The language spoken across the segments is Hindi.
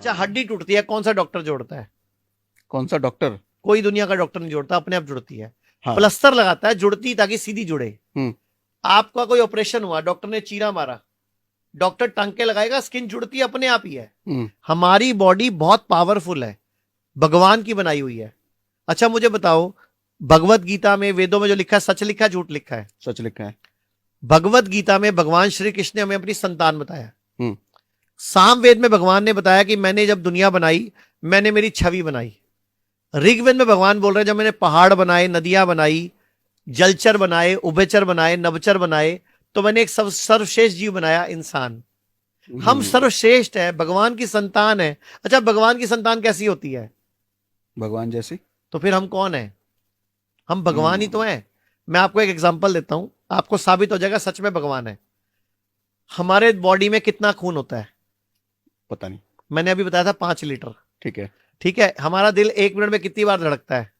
अच्छा, हड्डी टूटती है, कौन सा डॉक्टर जोड़ता है? कौन सा डॉक्टर? कोई दुनिया का डॉक्टर नहीं जोड़ता, अपने आप जुड़ती है। हाँ। प्लास्टर लगाता है, जुड़ती ताकि सीधी जुड़े। हम्म। आपका कोई ऑपरेशन हुआ, डॉक्टर ने चीरा मारा, डॉक्टर टांके लगाएगा, स्किन जुड़ती है अपने आप ही है। हम्म। हमारी बॉडी बहुत पावरफुल है, भगवान की बनाई हुई है। अच्छा मुझे बताओ, भगवत गीता में, वेदों में जो लिखा है, सच लिखा है झूठ लिखा है? सच लिखा है। भगवत गीता में भगवान श्री कृष्ण ने हमें अपनी संतान बताया। हम्म। सामवेद में भगवान ने बताया कि मैंने जब दुनिया बनाई, मैंने मेरी छवि बनाई। ऋग्वेद में भगवान बोल रहे हैं जब मैंने पहाड़ बनाए, नदियां बनाई, जलचर बनाए, उभयचर बनाए, नभचर बनाए, तो मैंने एक सर्वश्रेष्ठ जीव बनाया, इंसान। हम सर्वश्रेष्ठ है, भगवान की संतान है। अच्छा, भगवान की संतान कैसी होती है? भगवान जैसी। तो फिर हम कौन है? हम भगवान ही तो हम्म। हैं। मैं आपको एक एग्जांपल देता हूं, आपको साबित हो जाएगा सच में भगवान है। हमारे बॉडी में कितना खून होता है? पता नहीं। मैंने अभी बताया था 5 लीटर। ठीक है। ठीक है, हमारा दिल 1 मिनट में कितनी बार धड़कता है?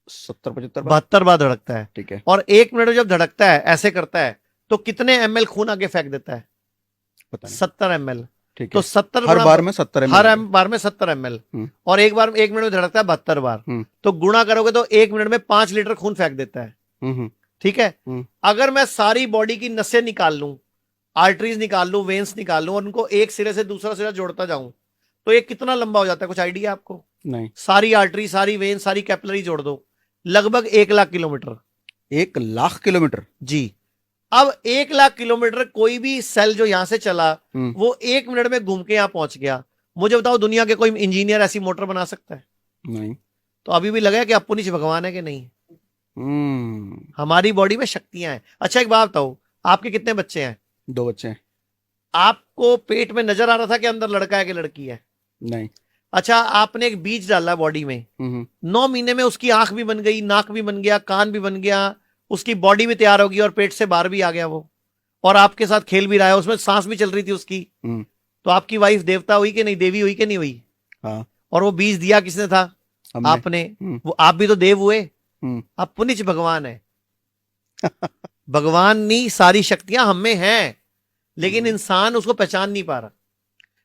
70-75 बार। 72 बार धड़कता है। ठीक है। और 1 मिनट में जब धड़कता है, ऐसे करता है, तो कितने ml खून आगे फेंक देता है? पता नहीं। 70 ml। ठीक तो है। 70 हर गुणा, बार में 70 ml हर हो गया। बार में 70 ml। हम्म। और एक बार 1 मिनट में धड़कता है 72 बार। तो गुणा करोगे तो 1 मिनट में 5 लीटर खून फेंक देता है। हम्म। ठीक है। हम्म। अगर मैं सारी बॉडी की नसें निकाल लूं, आर्टरीज निकाल लूं, वेन्स निकाल लूं, और उनको एक सिरे से दूसरा सिरा जोड़ता जाऊं, तो ये कितना लंबा हो जाता है? कुछ आइडिया आपको? नहीं। सारी आर्टरी, सारी वेन, सारी कैपिलरी जोड़ दो, लगभग 1 लाख किलोमीटर। 1 लाख किलोमीटर? जी। अब 1 लाख किलोमीटर कोई भी सेल जो यहां से चला, हम्म। वो 1 मिनट में घूम के यहां पहुंच गया। मुझे बताओ, दुनिया के कोई इंजीनियर ऐसी मोटर बना सकता है? नहीं। तो अभी भी लगा कि अपुनिच भगवान है कि नहीं? हम्म। हमारी बॉडी में शक्तियां हैं। अच्छा एक बात बताओ, आपके कितने बच्चे हैं? 2 बच्चे हैं। आपको पेट में नजर आ रहा था कि अंदर लड़का है कि लड़की है? नहीं। अच्छा, आपने एक बीज डाला बॉडी में, हम्म। 9 महीने में उसकी आंख भी बन गई, नाक भी बन गया, कान भी बन गया, उसकी बॉडी भी तैयार होगी, और पेट से बाहर भी आ गया वो, और आपके साथ खेल भी रहा है, उसमें सांस भी चल रही थी उसकी। हम्म। तो आपकी वाइफ देवता हुई कि नहीं, देवी हुई कि नहीं हुई? हाँ। और वो बीज दिया किसने था? हमने। आपने। हम्म। वो आप भी तो देव हुए। हम्म। आप पुनिच भगवान है। भगवान की सारी शक्तियां हम में हैं, लेकिन इंसान उसको पहचान नहीं पा रहा।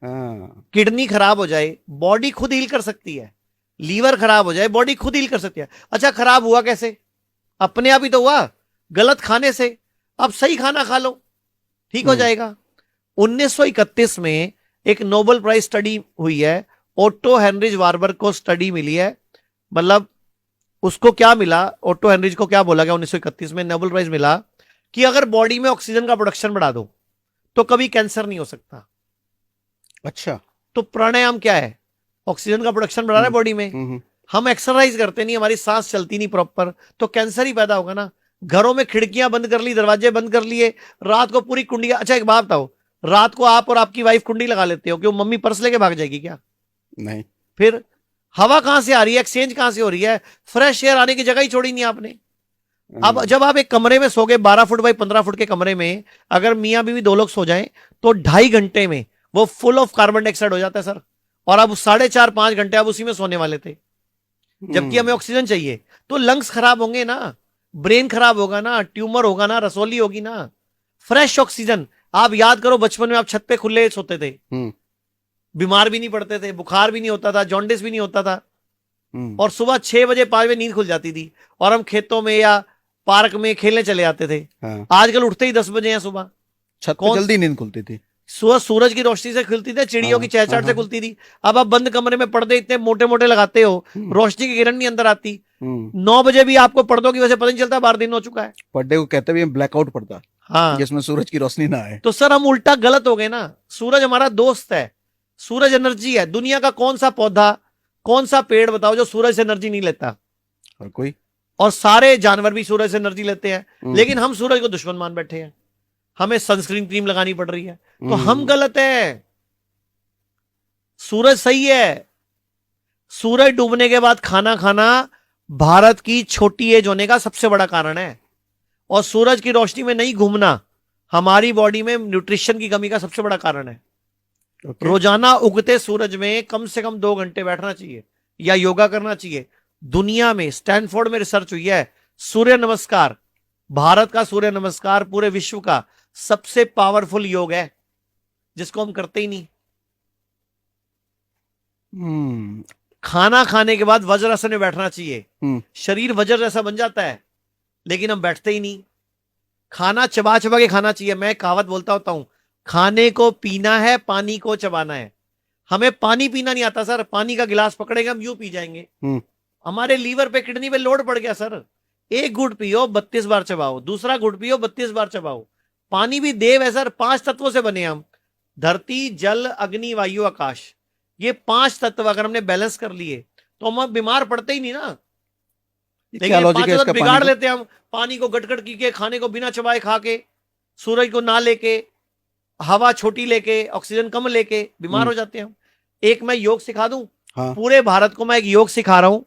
हाँ। किडनी खराब हो जाए, बॉडी खुद हील कर सकती है। लीवर खराब हो जाए, बॉडी खुद हील कर सकती है। अच्छा, खराब हुआ कैसे? अपने आप ही तो हुआ, गलत खाने से। अब सही खाना खा लो, ठीक हो जाएगा। 1931 में एक नोबेल प्राइज स्टडी हुई है, ओटो हेनरिज वार्बर्ग को स्टडी मिली है। मतलब उसको क्या मिला, ओटो हेनरिज को क्या बोला गया 1931 में, नोबेल प्राइज मिला कि अगर बॉडी में ऑक्सीजन का प्रोडक्शन बढ़ा दो तो कभी कैंसर नहीं हो सकता। अच्छा। तो प्राणायाम क्या है? ऑक्सीजन का प्रोडक्शन बढ़ा रहा है बॉडी में। हम एक्सरसाइज करते नहीं, हमारी सांस चलती नहीं प्रॉपर, तो कैंसर ही पैदा होगा ना। घरों में खिड़कियां बंद कर ली, दरवाजे बंद कर लिए, रात को पूरी कुंडियां। अच्छा एक बात बताओ, रात को आप और आपकी वाइफ कुंडी लगा लेते हो, क्यों? मम्मी पर्स लेके भाग जाएगी क्या? नहीं। फिर हवा कहां से आ रही है, एक्सचेंज कहां से हो रही है? फ्रेश एयर आने की जगह ही छोड़ी नहीं आपने। अब जब आप एक कमरे में सोगे, 12 फुट बाई 15 फुट के कमरे में, अगर मियां बीवी 2 लोग सो जाएं, तो 2.5 घंटे में वो फुल ऑफ कार्बन डाइऑक्साइड हो जाता है सर। और अब 4.5-5 घंटे आप उसी में सोने वाले थे, जबकि हमें ऑक्सीजन चाहिए। तो लंग्स खराब होंगे ना, ब्रेन खराब होगा ना, ट्यूमर होगा ना, रसोली होगी ना। Fresh oxygen. आप याद करो, बचपन में आप छत पे खुले सोते थे, बीमार भी नहीं पड़ते थे, बुखार भी नहीं होता था, जॉन्डिस भी नहीं होता था, और सुबह 6 बजे 5 बजे नींद खुल जाती थी, और हम खेतों में या पार्क में खेलने चले जाते थे। हाँ। आजकल उठते ही 10 बजे हैं सुबह। छत पे जल्दी नींद खुलती थी। सुबह सूरज की रोशनी से खुलती थी, चिड़ियों की चहचहाट से खुलती थी। अब आप बंद कमरे में पर्दे इतने मोटे मोटे लगाते हो, रोशनी की किरण नहीं अंदर आती। 9 बजे भी आपको पर्दों की वजह से पता नहीं चलता बाहर दिन हो चुका है। पर्दे को कहते भी ब्लैकआउट पड़ता, हाँ, जिसमें सूरज की रोशनी ना आए। तो सर हम उल्टा गलत हो गए ना। सूरज हमारा दोस्त है, सूरज एनर्जी है। दुनिया का कौन सा पौधा, कौन सा पेड़ बताओ जो सूरज से एनर्जी नहीं लेता? और कोई? और सारे जानवर भी सूरज से एनर्जी लेते हैं, लेकिन हम सूरज को दुश्मन मान बैठे हैं। हमें सनस्क्रीन क्रीम लगानी पड़ रही है, तो हम गलत है, सूरज सही है। सूरज डूबने के बाद खाना खाना भारत की छोटी एज होने का सबसे बड़ा कारण है, और सूरज की रोशनी में नहीं घूमना हमारी बॉडी में न्यूट्रिशन की कमी का सबसे बड़ा कारण है। रोजाना उगते सूरज में कम से कम 2 घंटे बैठना चाहिए या योगा करना चाहिए। दुनिया में स्टैनफोर्ड में रिसर्च हुई है, सूर्य नमस्कार, भारत का सूर्य नमस्कार पूरे विश्व का सबसे पावरफुल योग है, जिसको हम करते ही नहीं। खाना खाने के बाद वज्रासन में बैठना चाहिए। हम्म। शरीर वज्र जैसा बन जाता है, लेकिन हम बैठते ही नहीं। खाना चबा चबा के खाना चाहिए। मैं कहावत बोलता होता हूं, खाने को पीना है, पानी को चबाना है। हमें पानी पीना नहीं आता सर, पानी का गिलास पकड़ेंगे हम यूं पी जाएंगे। हमारे लीवर पे, किडनी पे लोड पड़ गया सर। एक घुट पियो 32 बार चबाओ, दूसरा घुट पियो 32 बार चबाओ। पानी भी देव है सर, 5 तत्वों से बने हम। धरती, जल, अग्नि, वायु, आकाश। ये 5 तत्व अगर हमने बैलेंस कर लिए तो हम बीमार पड़ते ही नहीं ना। क्या लेकिन लॉजिक है 5 इसका? तत्व बिगाड़ पानी लेते हैं हम। पानी को गटगट की के, खाने को बिना चबाए खा के, सूरज को ना लेके, हवा छोटी लेके, ऑक्सीजन कम लेके बीमार हो जाते हैं हम। एक मैं योग सिखा दूं, हाँ। पूरे भारत को मैं एक योग सिखा रहा हूं।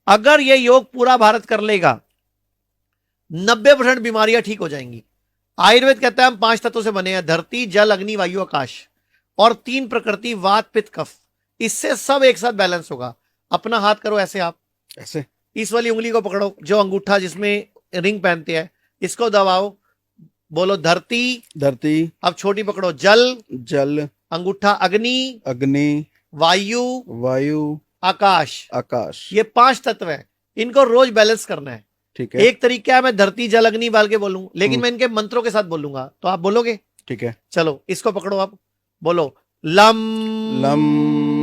अगर ये योग पूरा भारत कर लेगा, 90% बीमारियां ठीक हो जाएंगी। आयुर्वेद कहता है हम 5 तत्वों से बने हैं, धरती, जल, अग्नि, वायु, आकाश, और 3 प्रकृति, वात, पित्त, कफ। इससे सब एक साथ बैलेंस होगा। अपना हाथ करो ऐसे, आप ऐसे इस वाली उंगली को पकड़ो, जो अंगूठा जिसमें रिंग पहनते हैं, इसको दबाओ। बोलो धरती। धरती। अब छोटी पकड़ो, जल, जल, अंगूठा अग्नि, अग्नि, वायु, वायु, आकाश। आकाश। ये 5 तत्व है, इनको रोज बैलेंस करना है। ठीक है। एक तरीका है मैं धरती, जल, अग्नि बाल के बोलूं, लेकिन मैं इनके मंत्रों के साथ बोलूंगा, तो आप बोलोगे? ठीक है। चलो इसको पकड़ो, आप बोलो लम लम।